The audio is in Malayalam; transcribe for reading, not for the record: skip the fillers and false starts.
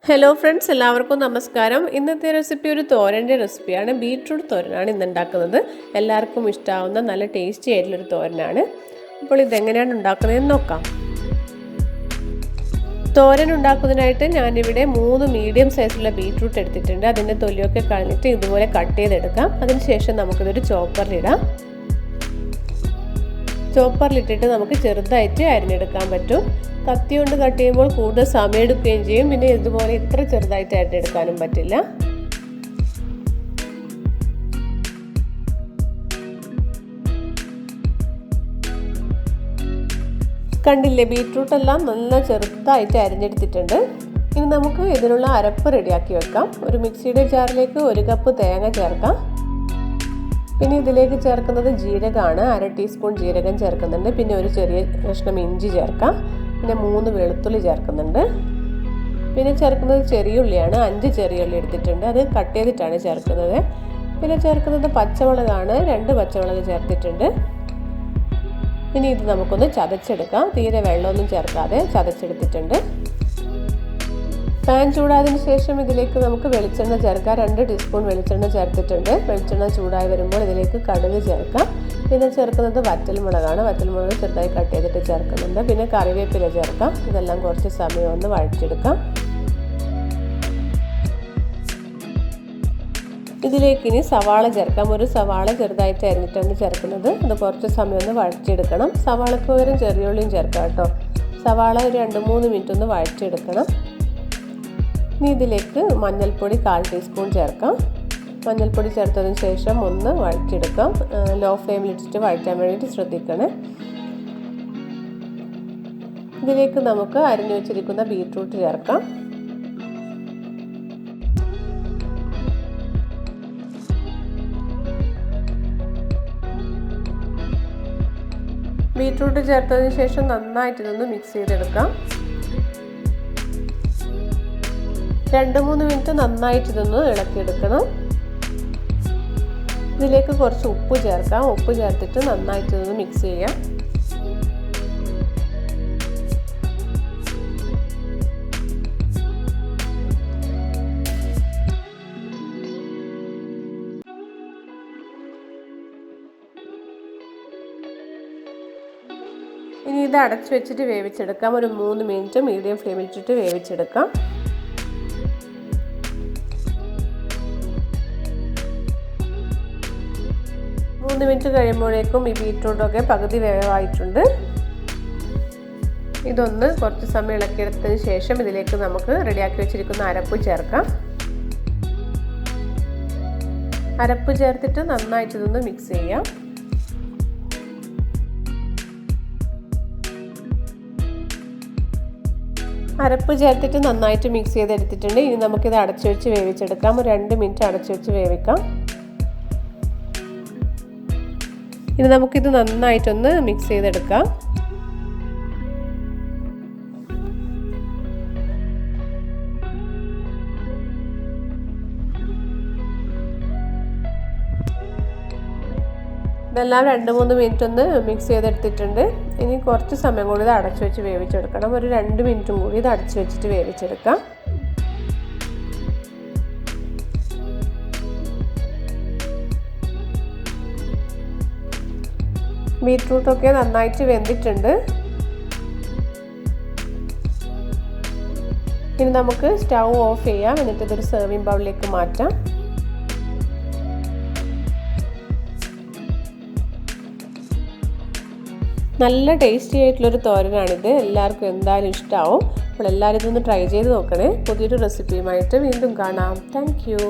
ഹലോ ഫ്രണ്ട്സ്, എല്ലാവർക്കും നമസ്കാരം. ഇന്നത്തെ റെസിപ്പി ഒരു തോരൻ്റെ റെസിപ്പിയാണ്. ബീട്രൂട്ട് തോരനാണ് ഇന്ന് ഉണ്ടാക്കുന്നത്. എല്ലാവർക്കും ഇഷ്ടമാവുന്ന നല്ല ടേസ്റ്റി ആയിട്ടുള്ളൊരു തോരനാണ്. അപ്പോൾ ഇതെങ്ങനെയാണ് ഉണ്ടാക്കുന്നതെന്ന് നോക്കാം. തോരൻ ഉണ്ടാക്കുന്നതിനായിട്ട് ഞാനിവിടെ 3 മീഡിയം സൈസുള്ള ബീട്രൂട്ട് എടുത്തിട്ടുണ്ട്. അതിൻ്റെ തൊലിയൊക്കെ കളഞ്ഞിട്ട് ഇതുപോലെ കട്ട് ചെയ്തെടുക്കാം. അതിനുശേഷം നമുക്കിതൊരു ചോപ്പറിലിടാം. ചോപ്പറിലിട്ടിട്ട് നമുക്ക് ചെറുതായിട്ട് അരിഞ്ഞെടുക്കാൻ പറ്റും. കത്തി കൊണ്ട് കട്ട് ചെയ്യുമ്പോൾ കൂടുതൽ സമയം എടുക്കുകയും ചെയ്യും. പിന്നെ ഇതുപോലെ ഇത്ര ചെറുതായിട്ട് അരിഞ്ഞെടുക്കാനും പറ്റില്ല. കണ്ടില്ലേ, ബീട്രൂട്ട് എല്ലാം നല്ല ചെറുതായിട്ട് അരിഞ്ഞെടുത്തിട്ടുണ്ട്. ഇനി നമുക്ക് ഇതിനുള്ള അരപ്പ് റെഡിയാക്കി വെക്കാം. ഒരു മിക്സിയുടെ ജാറിലേക്ക് 1 കപ്പ് തേങ്ങ ചേർക്കാം. പിന്നെ ഇതിലേക്ക് ചേർക്കുന്നത് ജീരകമാണ്. 1/2 ടീസ്പൂൺ ജീരകം ചേർക്കുന്നുണ്ട്. പിന്നെ ഒരു ചെറിയ കഷ്ണം ഇഞ്ചി ചേർക്കാം. പിന്നെ 3 വെളുത്തുള്ളി ചേർക്കുന്നുണ്ട്. പിന്നെ ചേർക്കുന്നത് ചെറിയുള്ളിയാണ്. 5 ചെറിയുള്ളി എടുത്തിട്ടുണ്ട്. അത് കട്ട് ചെയ്തിട്ടാണ് ചേർക്കുന്നത്. പിന്നെ ചേർക്കുന്നത് പച്ചമുളകാണ്. 2 പച്ചമുളക് ചേർത്തിട്ടുണ്ട്. ഇനി ഇത് നമുക്കൊന്ന് ചതച്ചെടുക്കാം. തീരെ വെള്ളമൊന്നും ചേർക്കാതെ ചതച്ചെടുത്തിട്ടുണ്ട്. പാൻ ചൂടായതിനു ശേഷം ഇതിലേക്ക് നമുക്ക് വെളിച്ചെണ്ണ ചേർക്കാം. 2 ടീസ്പൂൺ വെളിച്ചെണ്ണ ചേർത്തിട്ടുണ്ട്. വെളിച്ചെണ്ണ ചൂടായി വരുമ്പോൾ ഇതിലേക്ക് കടുക് ചേർക്കാം. പിന്നെ ചേർക്കുന്നത് വറ്റൽമുളകാണ്. വറ്റൽമുളക് ചെറുതായി കട്ട് ചെയ്തിട്ട് ചേർക്കുന്നുണ്ട്. പിന്നെ കറിവേപ്പില ചേർക്കാം. ഇതെല്ലാം കുറച്ച് സമയം ഒന്ന് വഴറ്റിയെടുക്കാം. ഇതിലേക്ക് ഇനി സവാള ചേർക്കാം. ഒരു സവാള ചെറുതായിട്ട് അരിഞ്ഞിട്ടാണ് ചേർക്കുന്നത്. അത് കുറച്ച് സമയം ഒന്ന് വഴറ്റിയെടുക്കണം. സവാളക്ക് പകരം ചെറിയുള്ളിയും ചേർക്കാം കേട്ടോ. സവാള ഒരു 2-3 മിനിറ്റ് ഒന്ന് വഴറ്റിയെടുക്കണം. ഇനി ഇതിലേക്ക് മഞ്ഞൾപ്പൊടി 1/4 ടീസ്പൂൺ ചേർക്കാം. മഞ്ഞൾപ്പൊടി ചേർത്തതിന് ശേഷം ഒന്ന് വഴറ്റിയെടുക്കാം. ലോ ഫ്ലെയിമിലിട്ടിട്ട് വഴറ്റാൻ വേണ്ടിയിട്ട് ശ്രദ്ധിക്കണേ. ഇതിലേക്ക് നമുക്ക് അരിഞ്ഞു വെച്ചിരിക്കുന്ന ബീട്രൂട്ട് ചേർക്കാം. ബീട്രൂട്ട് ചേർത്തതിന് ശേഷം നന്നായിട്ട് ഇതൊന്ന് മിക്സ് ചെയ്തെടുക്കാം. 2-3 മിനിറ്റ് നന്നായിട്ട് ഇതൊന്ന് ഇളക്കിയെടുക്കണം. ഇതിലേക്ക് കുറച്ച് ഉപ്പ് ചേർക്കാം. ഉപ്പ് ചേർത്തിട്ട് നന്നായിട്ട് ഇതൊന്ന് മിക്സ് ചെയ്യാം. ഇനി ഇത് അടച്ചു വെച്ചിട്ട് വേവിച്ചെടുക്കാം. ഒരു 3 മിനിറ്റ് മീഡിയം ഫ്ലെയിമിലിട്ടിട്ട് വേവിച്ചെടുക്കാം. 3 മിനിറ്റ് കഴിയുമ്പോഴേക്കും ഈ ബീട്രൂട്ടൊക്കെ പകുതി വേവായിട്ടുണ്ട്. ഇതൊന്ന് കുറച്ച് സമയം ഇളക്കിയെടുത്തതിന് ശേഷം ഇതിലേക്ക് നമുക്ക് റെഡിയാക്കി വെച്ചിരിക്കുന്ന അരപ്പ് ചേർക്കാം. അരപ്പ് ചേർത്തിട്ട് നന്നായിട്ട് ഇതൊന്ന് മിക്സ് ചെയ്യാം. അരപ്പ് ചേർത്തിട്ട് നന്നായിട്ട് മിക്സ് ചെയ്തെടുത്തിട്ടുണ്ട്. ഇനി നമുക്കിത് അടച്ചു വെച്ച് വേവിച്ചെടുക്കാം. ഒരു 2 മിനിറ്റ് അടച്ചു വെച്ച് വേവിക്കാം. ഇനി നമുക്കിത് നന്നായിട്ടൊന്ന് മിക്സ് ചെയ്തെടുക്കാം. ഇതെല്ലാം 2-3 മിനിറ്റ് ഒന്ന് മിക്സ് ചെയ്തെടുത്തിട്ടുണ്ട്. ഇനി കുറച്ച് സമയം കൂടി ഇത് അടച്ചു വെച്ച് വേവിച്ചെടുക്കണം. ഒരു 2 മിനിറ്റും കൂടി ഇത് അടച്ചു വെച്ചിട്ട് വേവിച്ചെടുക്കാം. ബീട്രൂട്ടൊക്കെ നന്നായിട്ട് വെന്തിട്ടുണ്ട്. ഇനി നമുക്ക് സ്റ്റൗ ഓഫ് ചെയ്യാം. എന്നിട്ട് ഇതൊരു സെർവിങ് ബൗളിലേക്ക് മാറ്റാം. നല്ല ടേസ്റ്റി ആയിട്ടുള്ളൊരു തോരനാണിത്. എല്ലാവർക്കും എന്തായാലും ഇഷ്ടമാവും. അപ്പോൾ എല്ലാവരും ഇതൊന്ന് ട്രൈ ചെയ്ത് നോക്കണേ. പുതിയൊരു റെസിപ്പിയുമായിട്ട് വീണ്ടും കാണാം. Thank you.